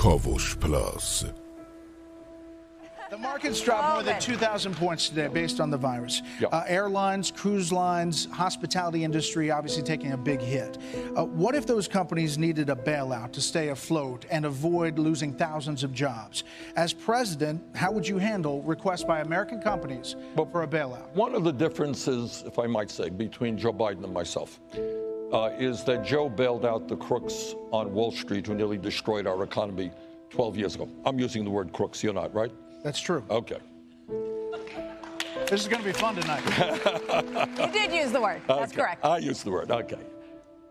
کاوش پلاس. The markets dropped more than 2,000 points today based on the virus. Airlines, cruise lines, hospitality industry obviously taking a big hit. What if those companies needed a bailout to stay afloat and avoid losing thousands of jobs? As president, how would you handle requests by American companies for a bailout? One of the differences, if I might say, between Joe Biden and myself is that Joe bailed out the crooks on Wall Street who nearly destroyed our economy 12 years ago. I'm using the word crooks, you're not, right? That's true. Okay. This is going to be fun tonight. You did use the word. That's okay. correct. I used the word. Okay.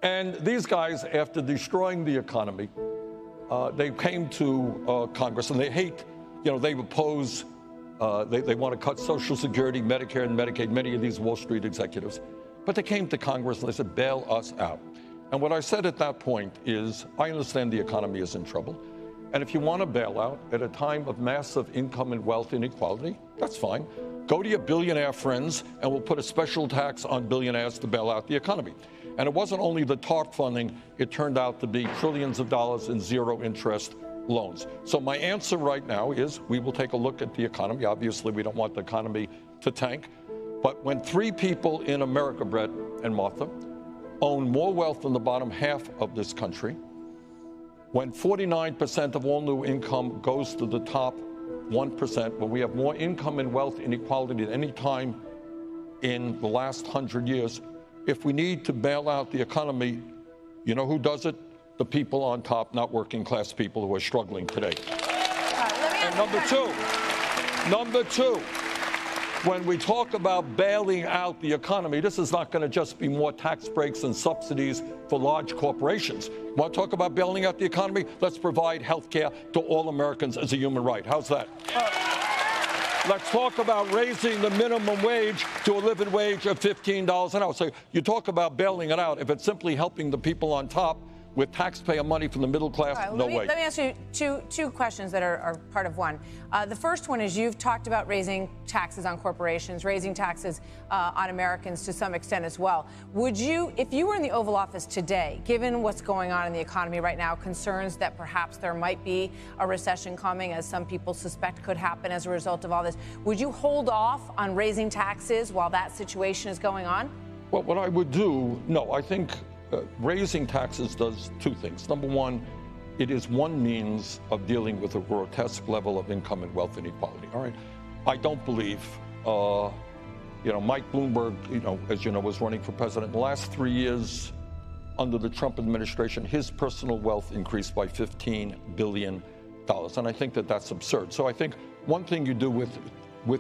And these guys, after destroying the economy, they came to Congress and they hate, they oppose, they want to cut Social Security, Medicare, and Medicaid, many of these Wall Street executives. But they came to Congress and they said, bail us out. And what I said at that point is, I understand the economy is in trouble. And if you want a bailout at a time of massive income and wealth inequality, that's fine. Go to your billionaire friends and we'll put a special tax on billionaires to bail out the economy. And it wasn't only the TARP funding, it turned out to be trillions of dollars in zero interest loans. So my answer right now is we will take a look at the economy. Obviously, we don't want the economy to tank. But when 3 people in America, Brett and Martha, own more wealth than the bottom half of this country, when 49% of all new income goes to the top 1%, when we have more income and wealth inequality than any time in the last 100 years, if we need to bail out the economy, you know who does it? The people on top, not working class people who are struggling today. And number two, when we talk about bailing out the economy, this is not going to just be more tax breaks and subsidies for large corporations. Want to talk about bailing out the economy? Let's provide health care to all Americans as a human right. How's that? Let's talk about raising the minimum wage to a living wage of $15 an hour. So you talk about bailing it out. If it's simply helping the people on top with taxpayer money from the middle class, no way. Let me ask you two questions that are part of one. The first one is you've talked about raising taxes on corporations, raising taxes on Americans to some extent as well. Would you, if you were in the Oval Office today, given what's going on in the economy right now, concerns that perhaps there might be a recession coming, as some people suspect could happen as a result of all this, would you hold off on raising taxes while that situation is going on? Well, what I would do, no, I think raising taxes does 2 things. Number one, it is one means of dealing with a grotesque level of income and wealth inequality. All right, I don't believe, Mike Bloomberg, as you know, was running for president. In the last 3 years, under the Trump administration, his personal wealth increased by $15 billion, and I think that that's absurd. So I think one thing you do with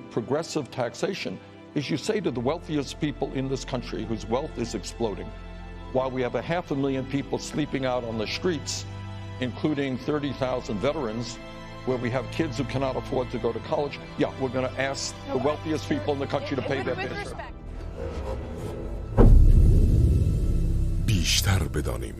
progressive taxation is you say to the wealthiest people in this country whose wealth is exploding, while we have 500,000 people sleeping out on the streets, including 30,000 veterans, where we have kids who cannot afford to go to college, we're going to ask the wealthiest people in the country to pay their fair. بیشتر بدانیم